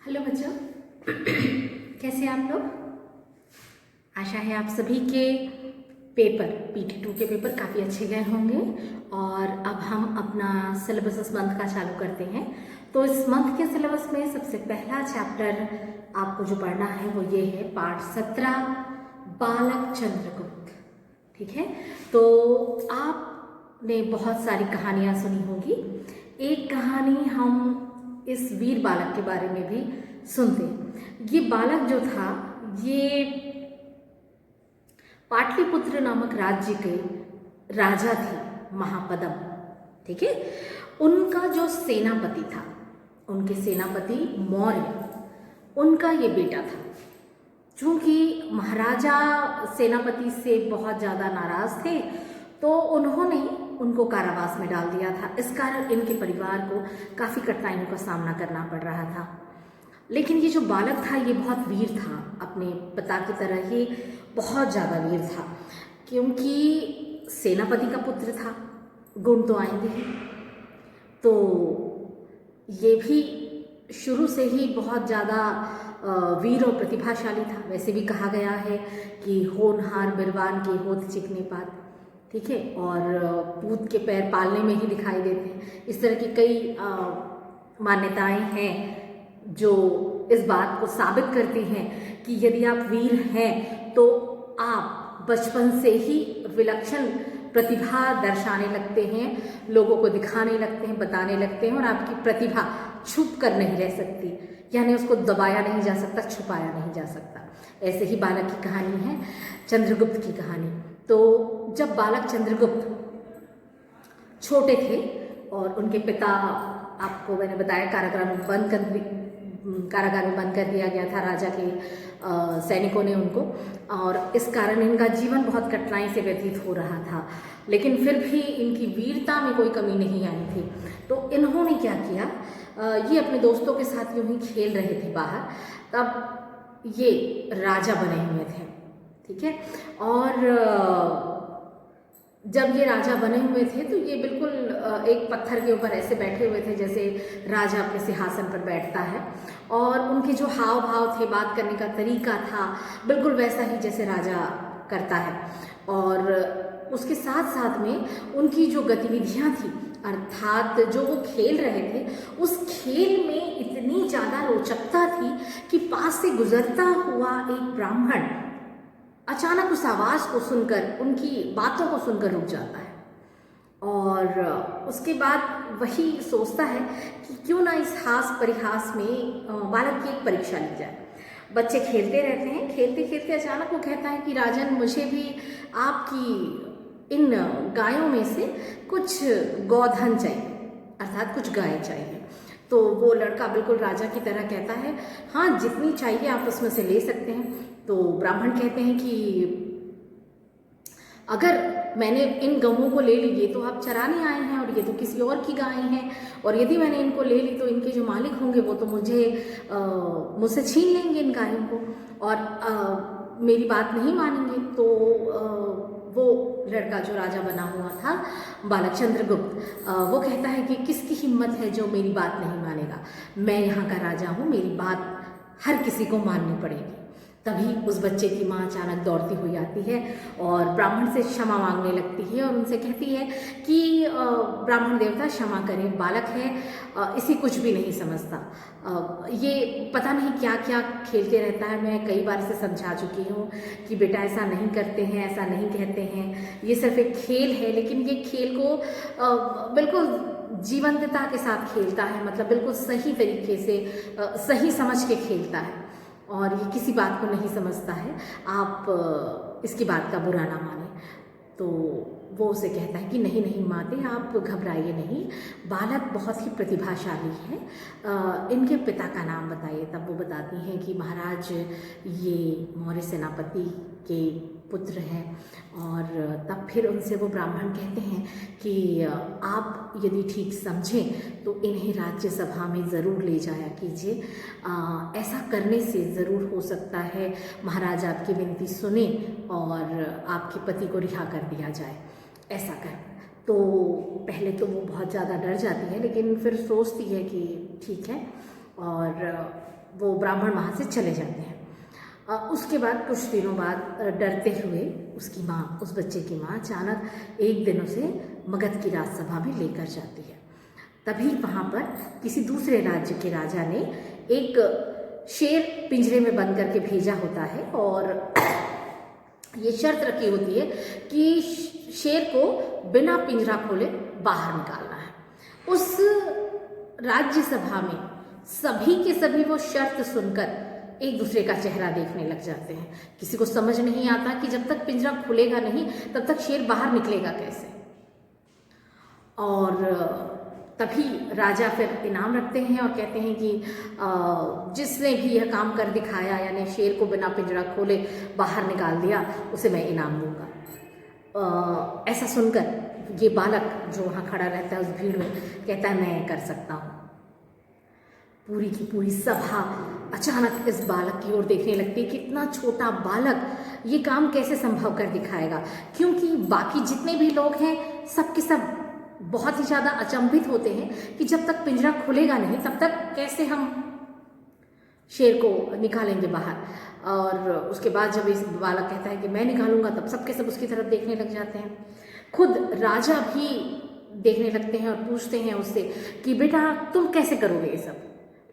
Hello बच्चों, कैसे हैं आप लोग। आशा है आप सभी के पेपर PT2 के पेपर काफ़ी अच्छे गए होंगे। और अब हम अपना सिलेबस इस मंथ का चालू करते हैं। तो इस मंथ के सिलेबस में सबसे पहला चैप्टर आपको जो पढ़ना है वो ये है पाठ 17 बालक चंद्रगुप्त। ठीक है, तो आपने बहुत सारी कहानियाँ सुनी होगी। एक कहानी हम इस वीर बालक के बारे में भी सुनते हैं। ये बालक जो था ये पाटलिपुत्र नामक राज्य के राजा थे, महापदम। ठीक है, उनका जो सेनापति था, उनके सेनापति मौर्य, उनका ये बेटा था। चूंकि महाराजा सेनापति से बहुत ज़्यादा नाराज थे तो उन्होंने उनको कारावास में डाल दिया था। इस कारण इनके परिवार को काफ़ी कठिनाइयों का सामना करना पड़ रहा था। लेकिन ये जो बालक था ये बहुत वीर था, अपने पिता की तरह ही बहुत ज़्यादा वीर था। क्योंकि सेनापति का पुत्र था, गुण तो आएंगे ही। तो ये भी शुरू से ही बहुत ज़्यादा वीर और प्रतिभाशाली था। वैसे भी कहा गया है कि होनहार बिरवान के होत चिकने पात। ठीक है, और पूत के पैर पालने में ही दिखाई देते हैं। इस तरह की कई मान्यताएं हैं जो इस बात को साबित करती हैं कि यदि आप वीर हैं तो आप बचपन से ही विलक्षण प्रतिभा दर्शाने लगते हैं, लोगों को दिखाने लगते हैं, बताने लगते हैं, और आपकी प्रतिभा छुप कर नहीं रह सकती, यानी उसको दबाया नहीं जा सकता, छुपाया नहीं जा सकता। ऐसे ही बालक की कहानी है, चंद्रगुप्त की कहानी। तो जब बालक चंद्रगुप्त छोटे थे और उनके पिता, आपको मैंने बताया, कारागार में बंद कर दिया गया था राजा के सैनिकों ने उनको, और इस कारण इनका जीवन बहुत कठिनाई से व्यतीत हो रहा था। लेकिन फिर भी इनकी वीरता में कोई कमी नहीं आई थी। तो इन्होंने क्या किया, ये अपने दोस्तों के साथ यूं ही खेल रहे थे बाहर, तब ये राजा बने हुए थे। ठीक है, और जब ये राजा बने हुए थे तो ये बिल्कुल एक पत्थर के ऊपर ऐसे बैठे हुए थे जैसे राजा अपने सिंहासन पर बैठता है, और उनके जो हाव भाव थे, बात करने का तरीका था, बिल्कुल वैसा ही जैसे राजा करता है। और उसके साथ साथ में उनकी जो गतिविधियां थी, अर्थात जो वो खेल रहे थे, उस खेल में इतनी ज़्यादा रोचकता थी कि पास से गुजरता हुआ एक ब्राह्मण अचानक उस आवाज़ को सुनकर, उनकी बातों को सुनकर रुक जाता है, और उसके बाद वही सोचता है कि क्यों ना इस हास परिहास में बालक की एक परीक्षा ली जाए। बच्चे खेलते रहते हैं, खेलते खेलते अचानक वो कहता है कि राजन, मुझे भी आपकी इन गायों में से कुछ गोधन चाहिए, अर्थात कुछ गाय चाहिए। तो वो लड़का बिल्कुल राजा की तरह कहता है, हाँ जितनी चाहिए आप उसमें से ले सकते हैं। तो ब्राह्मण कहते हैं कि अगर मैंने इन गऊओं को ले ली, ये तो आप चराने आए हैं और ये तो किसी और की गाय हैं, और यदि मैंने इनको ले ली तो इनके जो मालिक होंगे वो तो मुझसे छीन लेंगे इन गायों को, और मेरी बात नहीं मानेंगे। तो वो लड़का जो राजा बना हुआ था, बालक चंद्रगुप्त, वो कहता है कि किसकी हिम्मत है जो मेरी बात नहीं मानेगा। मैं यहाँ का राजा हूँ, मेरी बात हर किसी को माननी पड़ेगी। तभी उस बच्चे की माँ अचानक दौड़ती हुई आती है और ब्राह्मण से क्षमा मांगने लगती है, और उनसे कहती है कि ब्राह्मण देवता क्षमा करें, बालक है, इसे कुछ भी नहीं समझता, ये पता नहीं क्या क्या खेलते रहता है। मैं कई बार इसे समझा चुकी हूँ कि बेटा ऐसा नहीं करते हैं, ऐसा नहीं कहते हैं, ये सिर्फ एक खेल है। लेकिन ये खेल को बिल्कुल जीवंतता के साथ खेलता है, मतलब बिल्कुल सही तरीके से सही समझ के खेलता है, और ये किसी बात को नहीं समझता है। आप इसकी बात का बुरा ना माने। तो वो उसे कहता है कि नहीं नहीं माते, आप घबराइए नहीं, बालक बहुत ही प्रतिभाशाली है, इनके पिता का नाम बताइए। तब वो बताती हैं कि महाराज, ये मौर्य सेनापति के पुत्र हैं। और तब फिर उनसे वो ब्राह्मण कहते हैं कि आप यदि ठीक समझें तो इन्हें राज्यसभा में ज़रूर ले जाया कीजिए, ऐसा करने से ज़रूर हो सकता है महाराज आपकी विनती सुने और आपके पति को रिहा कर दिया जाए। ऐसा कर, तो पहले तो वो बहुत ज़्यादा डर जाती है, लेकिन फिर सोचती है कि ठीक है, और वो ब्राह्मण वहाँ से चले जाते हैं। उसके बाद कुछ दिनों बाद डरते हुए उसकी माँ, उस बच्चे की माँ अचानक एक दिन उसे मगध की राजसभा में लेकर जाती है। तभी वहाँ पर किसी दूसरे राज्य के राजा ने एक शेर पिंजरे में बंद करके भेजा होता है और ये शर्त रखी होती है कि शेर को बिना पिंजरा खोले बाहर निकालना है। उस राज्यसभा में सभी के सभी वो शर्त सुनकर एक दूसरे का चेहरा देखने लग जाते हैं। किसी को समझ नहीं आता कि जब तक पिंजरा खुलेगा नहीं तब तक शेर बाहर निकलेगा कैसे। और तभी राजा फिर इनाम रखते हैं और कहते हैं कि जिसने भी यह काम कर दिखाया, यानी शेर को बिना पिंजरा खोले बाहर निकाल दिया, उसे मैं इनाम दूंगा। ऐसा सुनकर ये बालक जो वहाँ खड़ा रहता है उस भीड़ में कहता है मैं कर सकता हूँ। पूरी की पूरी सभा अचानक इस बालक की ओर देखने लगती है कि इतना छोटा बालक ये काम कैसे संभव कर दिखाएगा, क्योंकि बाकी जितने भी लोग हैं सब के सब बहुत ही ज़्यादा अचंभित होते हैं कि जब तक पिंजरा खुलेगा नहीं तब तक कैसे हम शेर को निकालेंगे बाहर। और उसके बाद जब इस बालक कहता है कि मैं निकालूंगा, तब सबके सब उसकी तरफ देखने लग जाते हैं। खुद राजा भी देखने लगते हैं और पूछते हैं उससे कि बेटा तुम कैसे करोगे ये सब,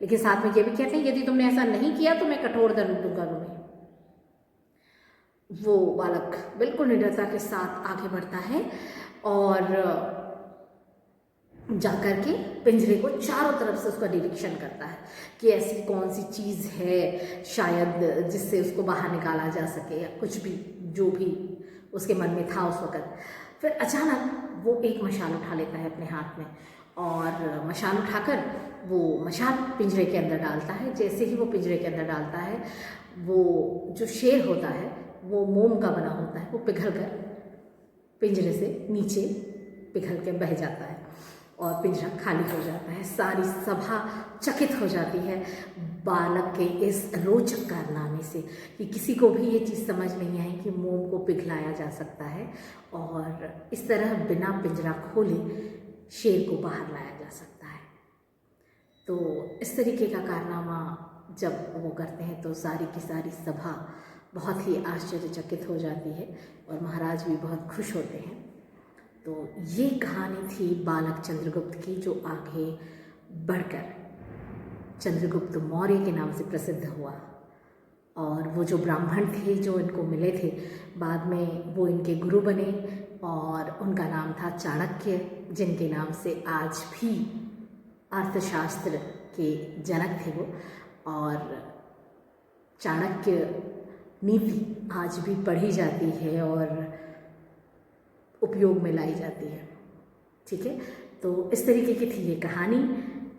लेकिन साथ में ये भी कहते हैं यदि तुमने ऐसा नहीं किया तो मैं कठोर दंड दूंगा तुम्हें। वो बालक बिल्कुल निडरता के साथ आगे बढ़ता है और जाकर के पिंजरे को चारों तरफ से उसका निरीक्षण करता है कि ऐसी कौन सी चीज़ है शायद जिससे उसको बाहर निकाला जा सके, या कुछ भी जो भी उसके मन में था उस वक़्त। फिर अचानक वो एक मशाल उठा लेता है अपने हाथ में और मशाल उठाकर वो मशाल पिंजरे के अंदर डालता है। जैसे ही वो पिंजरे के अंदर डालता है, वो जो शेर होता है वो मोम का बना होता है, वो पिघल कर पिंजरे से नीचे पिघल के बह जाता है और पिंजरा खाली हो जाता है। सारी सभा चकित हो जाती है बालक के इस रोचक कारनामे से कि किसी को भी ये चीज़ समझ नहीं आई कि मोम को पिघलाया जा सकता है और इस तरह बिना पिंजरा खोले शेर को बाहर लाया जा सकता है। तो इस तरीके का कारनामा जब वो करते हैं तो सारी की सारी सभा बहुत ही आश्चर्यचकित हो जाती है और महाराज भी बहुत खुश होते हैं। तो ये कहानी थी बालक चंद्रगुप्त की, जो आगे बढ़कर चंद्रगुप्त मौर्य के नाम से प्रसिद्ध हुआ। और वो जो ब्राह्मण थे जो इनको मिले थे, बाद में वो इनके गुरु बने और उनका नाम था चाणक्य, जिनके नाम से आज भी अर्थशास्त्र के जनक थे वो। और चाणक्य नीति आज भी पढ़ी जाती है और उपयोग में लाई जाती है। ठीक है, तो इस तरीके की थी ये कहानी।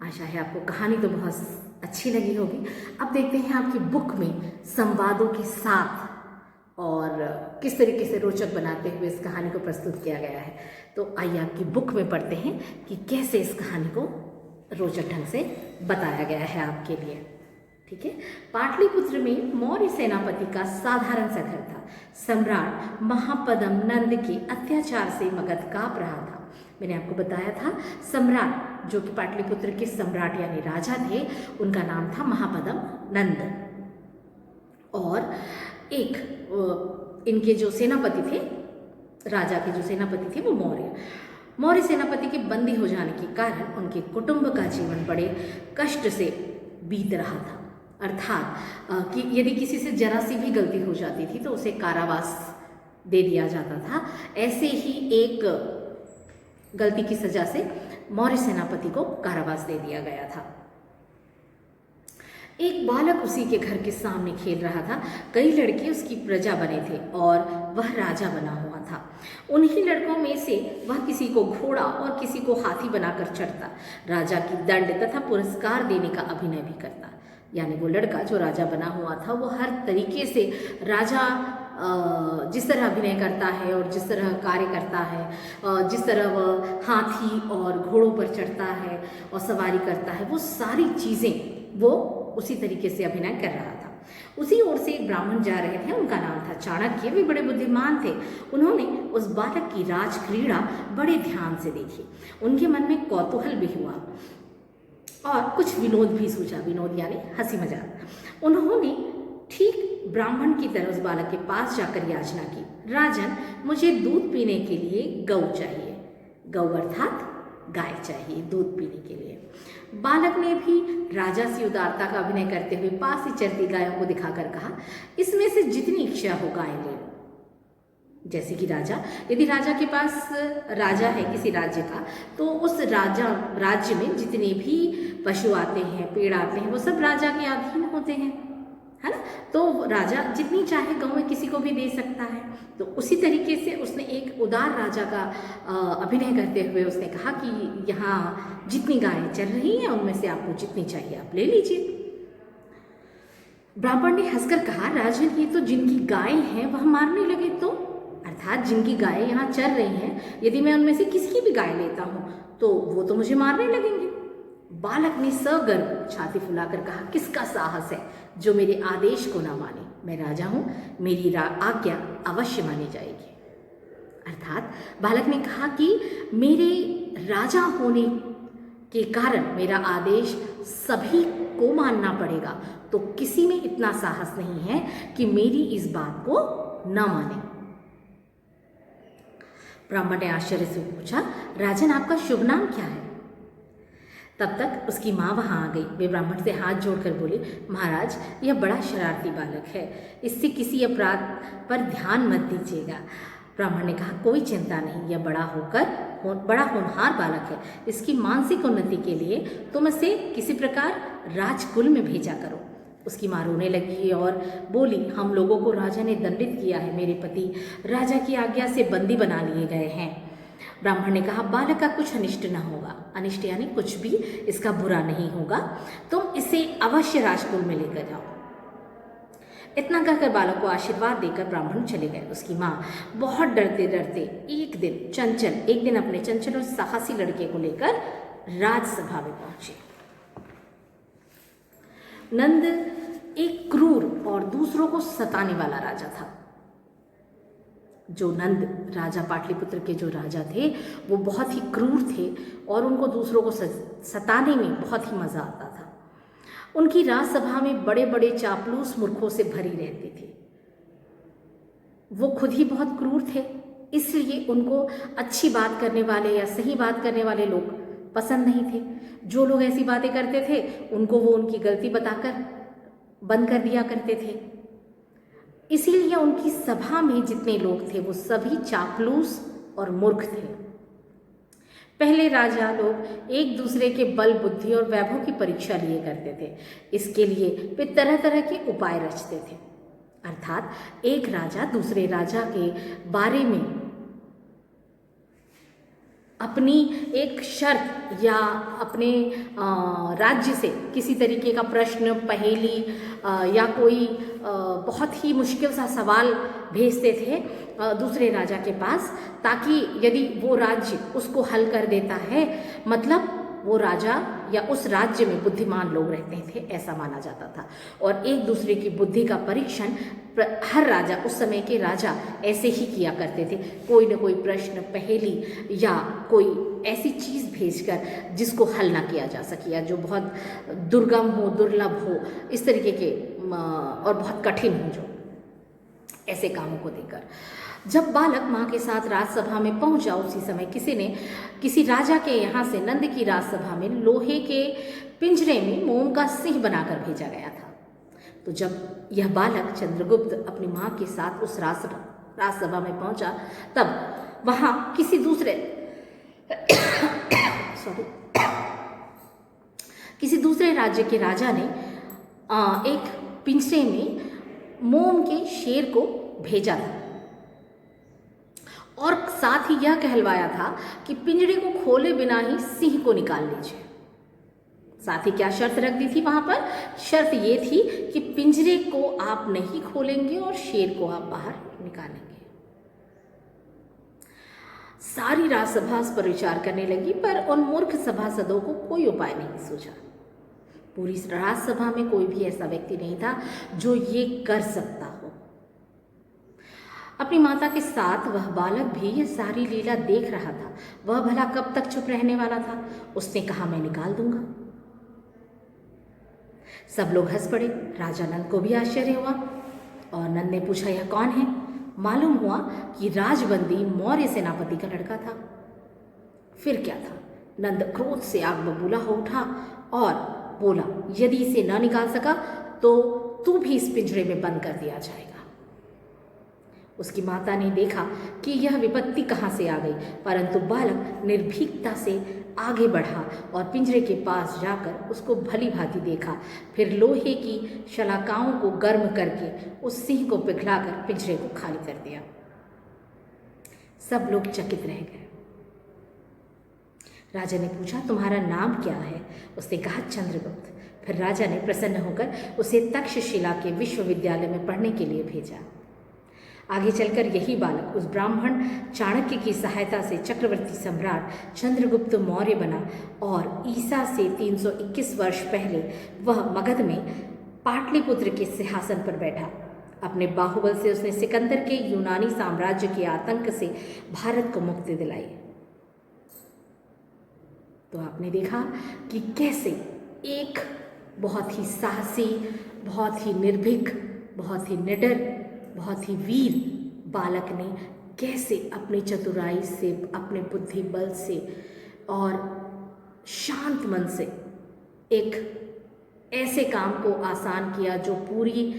आशा है आपको कहानी तो बहुत अच्छी लगी होगी। अब देखते हैं आपकी बुक में संवादों के साथ और किस तरीके से रोचक बनाते हुए इस कहानी को प्रस्तुत किया गया है। तो आइए आपकी बुक में पढ़ते हैं कि कैसे इस कहानी को रोचक ढंग से बताया गया है आपके लिए। ठीक है, पाटलिपुत्र में मौर्य सेनापति का साधारण सा घर था। सम्राट महापदम नंद के अत्याचार से मगध कांप रहा था। मैंने आपको बताया था सम्राट जो कि पाटलिपुत्र के सम्राट यानी राजा थे, उनका नाम था महापदम नंद। और एक इनके जो सेनापति थे, राजा के जो सेनापति थे वो मौर्य सेनापति के बंदी हो जाने के कारण उनके कुटुंब का जीवन बड़े कष्ट से बीत रहा था। अर्थात कि यदि किसी से जरा सी भी गलती हो जाती थी तो उसे कारावास दे दिया जाता था। ऐसे ही एक गलती की सजा से मौर्य सेनापति को कारावास दे दिया गया था। एक बालक उसी के घर के सामने खेल रहा था। कई लड़के उसकी प्रजा बने थे और वह राजा बना हुआ था। उन्हीं लड़कों में से वह किसी को घोड़ा और किसी को हाथी बनाकर चढ़ता, राजा की दंड तथा पुरस्कार देने का अभिनय भी करता। यानी वो लड़का जो राजा बना हुआ था वो हर तरीके से राजा जिस तरह अभिनय करता है और जिस तरह कार्य करता है, जिस तरह वह हाथी और घोड़ों पर चढ़ता है और सवारी करता है, वो सारी चीज़ें वो उसी तरीके से अभिनय कर रहा था। उसी ओर से एक ब्राह्मण जा रहे थे, उनका नाम था चाणक्य। वे बड़े बुद्धिमान थे। उन्होंने उस बालक की राज क्रीड़ा बड़े ध्यान से देखी। उनके मन में कौतूहल भी हुआ और कुछ विनोद भी सूझा, विनोद यानी हंसी मजाक। उन्होंने ठीक ब्राह्मण की तरह उस बालक के पास जाकर याचना की, राजन मुझे दूध पीने के लिए गौ चाहिए। गौ अर्थात गाय चाहिए दूध पीने के लिए। बालक ने भी राजा से उदारता का अभिनय करते हुए पास ही चलती गायों को दिखाकर कहा, इसमें से जितनी इच्छा हो गाय ले लो। जैसे कि राजा, यदि राजा के पास राजा है किसी राज्य का, तो उस राज्य में जितने भी पशु आते हैं, पेड़ आते हैं, वो सब राजा के अधीन होते हैं, है ना। तो राजा जितनी चाहे गौएं किसी को भी दे सकता है। तो उसी तरीके से उसने एक उदार राजा का अभिनय करते हुए उसने कहा कि यहाँ जितनी गायें चल रही हैं उनमें से आपको जितनी चाहिए आप ले लीजिए। ब्राह्मण ने हंसकर कहा, राजन ये तो जिनकी गायें हैं वह मारने लगे तो, अर्थात जिनकी गायें यहाँ चल रही हैं, यदि मैं उनमें से किसी की भी गाय लेता हूँ तो वो तो मुझे मारने लगेंगे। बालक ने सगर्व छाती फुलाकर कहा, किसका साहस है जो मेरे आदेश को ना माने। मैं राजा हूँ, मेरी आज्ञा अवश्य मानी जाएगी। अर्थात बालक ने कहा कि मेरे राजा होने के कारण मेरा आदेश सभी को मानना पड़ेगा, तो किसी में इतना साहस नहीं है कि मेरी इस बात को न माने। ब्राह्मण ने आश्चर्य से पूछा, राजन आपका शुभ नाम क्या है? तब तक उसकी माँ वहाँ आ गई। वे ब्राह्मण से हाथ जोड़कर बोली, महाराज यह बड़ा शरारती बालक है, इससे किसी अपराध पर ध्यान मत दीजिएगा। ब्राह्मण ने कहा, कोई चिंता नहीं, यह बड़ा होनहार बालक है, इसकी मानसिक उन्नति के लिए तुम इसे किसी प्रकार राजकुल में भेजा करो। उसकी माँ रोने लगी और बोली, हम लोगों को राजा ने दंडित किया है, मेरे पति राजा की आज्ञा से बंदी बना लिए गए हैं। ब्राह्मण ने कहा, बालक का कुछ अनिष्ट न होगा, अनिष्ट यानी कुछ भी इसका बुरा नहीं होगा, तुम इसे अवश्य राजकुल में लेकर जाओ। इतना कहकर बालक को आशीर्वाद देकर ब्राह्मण चले गए। उसकी माँ बहुत डरते डरते एक दिन अपने चंचल और साहसी लड़के को लेकर राजसभा में पहुंचे। नंद एक क्रूर और दूसरों को सताने वाला राजा था। जो नंद राजा पाटलिपुत्र के जो राजा थे वो बहुत ही क्रूर थे और उनको दूसरों को सताने में बहुत ही मजा आता था। उनकी राजसभा में बड़े बड़े चापलूस मूर्खों से भरी रहती थी। वो खुद ही बहुत क्रूर थे, इसलिए उनको अच्छी बात करने वाले या सही बात करने वाले लोग पसंद नहीं थे। जो लोग ऐसी बातें करते थे उनको वो उनकी गलती बताकर बंद कर दिया करते थे। इसीलिए उनकी सभा में जितने लोग थे वो सभी चापलूस और मूर्ख थे। पहले राजा लोग एक दूसरे के बल, बुद्धि और वैभव की परीक्षा लिए करते थे। इसके लिए वे तरह तरह के उपाय रचते थे। अर्थात एक राजा दूसरे राजा के बारे में अपनी एक शर्त या अपने राज्य से किसी तरीके का प्रश्न, पहेली या कोई बहुत ही मुश्किल सा सवाल भेजते थे दूसरे राजा के पास, ताकि यदि वो राज्य उसको हल कर देता है, मतलब वो राजा या उस राज्य में बुद्धिमान लोग रहते थे, ऐसा माना जाता था। और एक दूसरे की बुद्धि का परीक्षण हर राजा, उस समय के राजा ऐसे ही किया करते थे। कोई न कोई प्रश्न, पहेली या कोई ऐसी चीज़ भेजकर जिसको हल ना किया जा सके या जो बहुत दुर्गम हो, दुर्लभ हो, इस तरीके के और बहुत कठिन हो, जो ऐसे कामों को देकर जब बालक माँ के साथ राजसभा में पहुंचा, उसी समय किसी ने किसी राजा के यहाँ से नंद की राजसभा में लोहे के पिंजरे में मोम का सिंह बनाकर भेजा गया था। तो जब यह बालक चंद्रगुप्त अपनी माँ के साथ उस राजसभा में पहुंचा, तब वहाँ किसी दूसरे राज्य के राजा ने एक पिंजरे में मोम के शेर को भेजा था और साथ ही यह कहलवाया था कि पिंजरे को खोले बिना ही सिंह को निकाल लीजिए। साथ ही क्या शर्त रख दी थी वहां पर? शर्त ये थी कि पिंजरे को आप नहीं खोलेंगे और शेर को आप बाहर निकालेंगे। सारी राजसभा इस पर विचार करने लगी, पर उन मूर्ख सभासदों को कोई उपाय नहीं सूझा। पूरी राजसभा में कोई भी ऐसा व्यक्ति नहीं था जो ये कर सकता हो। अपनी माता के साथ वह बालक भी ये सारी लीला देख रहा था। वह भला कब तक चुप रहने वाला था? उसने कहा, मैं निकाल दूंगा। सब लोग हंस पड़े। राजा नंद को भी आश्चर्य हुआ और नंद ने पूछा, यह कौन है? मालूम हुआ कि राजबंदी मौर्य सेनापति का लड़का था। फिर क्या था, नंद क्रोध से आग बबूला हो उठा और बोला, यदि इसे न निकाल सका तो तू भी इस पिंजरे में बंद कर दिया जाएगा। उसकी माता ने देखा कि यह विपत्ति कहाँ से आ गई, परंतु बालक निर्भीकता से आगे बढ़ा और पिंजरे के पास जाकर उसको भली भांति देखा। फिर लोहे की शलाकाओं को गर्म करके उस सिंह को पिघलाकर पिंजरे को खाली कर दिया। सब लोग चकित रह गए। राजा ने पूछा, तुम्हारा नाम क्या है? उसने कहा, चंद्रगुप्त। फिर राजा ने प्रसन्न होकर उसे तक्षशिला के विश्वविद्यालय में पढ़ने के लिए भेजा। आगे चलकर यही बालक उस ब्राह्मण चाणक्य की सहायता से चक्रवर्ती सम्राट चंद्रगुप्त मौर्य बना और ईसा से 321 वर्ष पहले वह मगध में पाटलिपुत्र के सिंहासन पर बैठा। अपने बाहुबल से उसने सिकंदर के यूनानी साम्राज्य के आतंक से भारत को मुक्ति दिलाई। तो आपने देखा कि कैसे एक बहुत ही साहसी, बहुत ही निर्भीक, बहुत ही निडर, बहुत ही वीर बालक ने कैसे अपनी चतुराई से, अपने बुद्धि बल से और शांत मन से एक ऐसे काम को आसान किया जो पूरी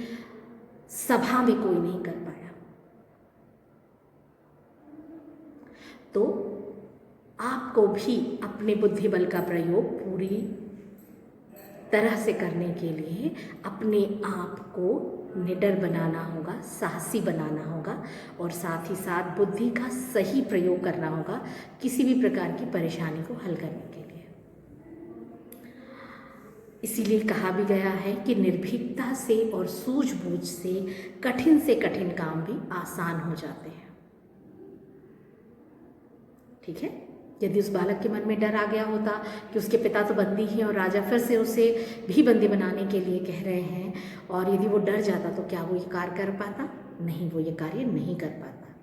सभा में कोई नहीं कर पाया। तो आपको भी अपने बुद्धि बल का प्रयोग पूरी तरह से करने के लिए अपने आप को निडर बनाना होगा, साहसी बनाना होगा और साथ ही साथ बुद्धि का सही प्रयोग करना होगा किसी भी प्रकार की परेशानी को हल करने के लिए। इसीलिए कहा भी गया है कि निर्भीकता से और सूझबूझ से कठिन काम भी आसान हो जाते हैं। ठीक है। यदि उस बालक के मन में डर आ गया होता कि उसके पिता तो बंदी हैं और राजा फिर से उसे भी बंदी बनाने के लिए कह रहे हैं, और यदि वो डर जाता तो क्या वो ये कार्य कर पाता? नहीं, वो ये कार्य नहीं कर पाता।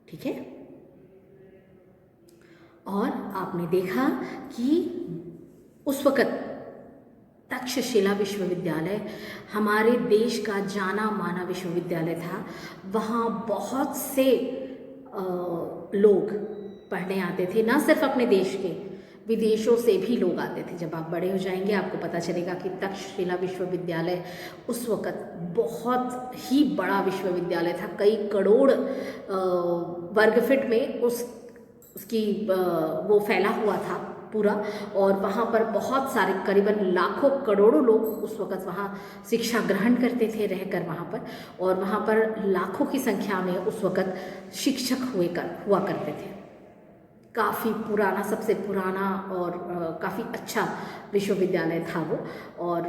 ठीक है। और आपने देखा कि उस वक़्त तक्षशिला विश्वविद्यालय हमारे देश का जाना माना विश्वविद्यालय था। वहाँ बहुत से लोग पढ़ने आते थे, ना सिर्फ अपने देश के, विदेशों से भी लोग आते थे। जब आप बड़े हो जाएंगे आपको पता चलेगा कि तक्षशिला विश्वविद्यालय उस वक़्त बहुत ही बड़ा विश्वविद्यालय था। कई करोड़ वर्ग फीट में उसकी वो फैला हुआ था पूरा, और वहाँ पर बहुत सारे करीबन लाखों करोड़ों लोग उस वक़्त वहाँ शिक्षा ग्रहण करते थे रहकर वहाँ पर, और वहाँ पर लाखों की संख्या में उस वक़्त शिक्षक हुआ करते थे। काफ़ी पुराना, सबसे पुराना और काफ़ी अच्छा विश्वविद्यालय था वो। और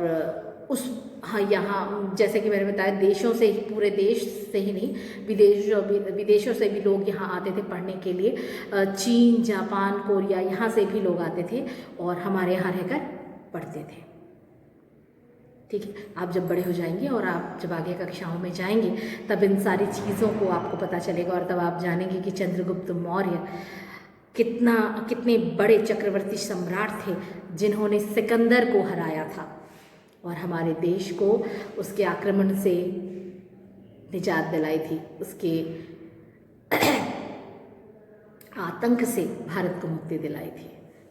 यहाँ जैसे कि मैंने बताया, देशों से ही, पूरे देश से ही नहीं, विदेशों से भी लोग यहाँ आते थे पढ़ने के लिए। चीन, जापान, कोरिया, यहाँ से भी लोग आते थे और हमारे यहाँ रहकर पढ़ते थे। ठीक है। आप जब बड़े हो जाएंगे और आप जब आगे कक्षाओं में जाएंगे तब इन सारी चीज़ों को आपको पता चलेगा, और तब आप जानेंगे कि चंद्रगुप्त मौर्य कितने बड़े चक्रवर्ती सम्राट थे जिन्होंने सिकंदर को हराया था और हमारे देश को उसके आक्रमण से निजात दिलाई थी, उसके आतंक से भारत को मुक्ति दिलाई थी।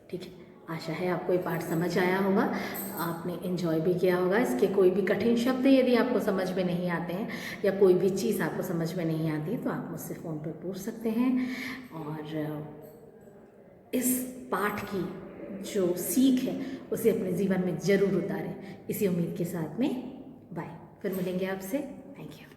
ठीक है। आशा है आपको ये पाठ समझ आया होगा, आपने एंजॉय भी किया होगा। इसके कोई भी कठिन शब्द यदि आपको समझ में नहीं आते हैं या कोई भी चीज़ आपको समझ में नहीं आती तो आप मुझसे फ़ोन पर पूछ सकते हैं। और इस पाठ की जो सीख है उसे अपने जीवन में ज़रूर उतारें। इसी उम्मीद के साथ में बाय। फिर मिलेंगे आपसे। Thank you.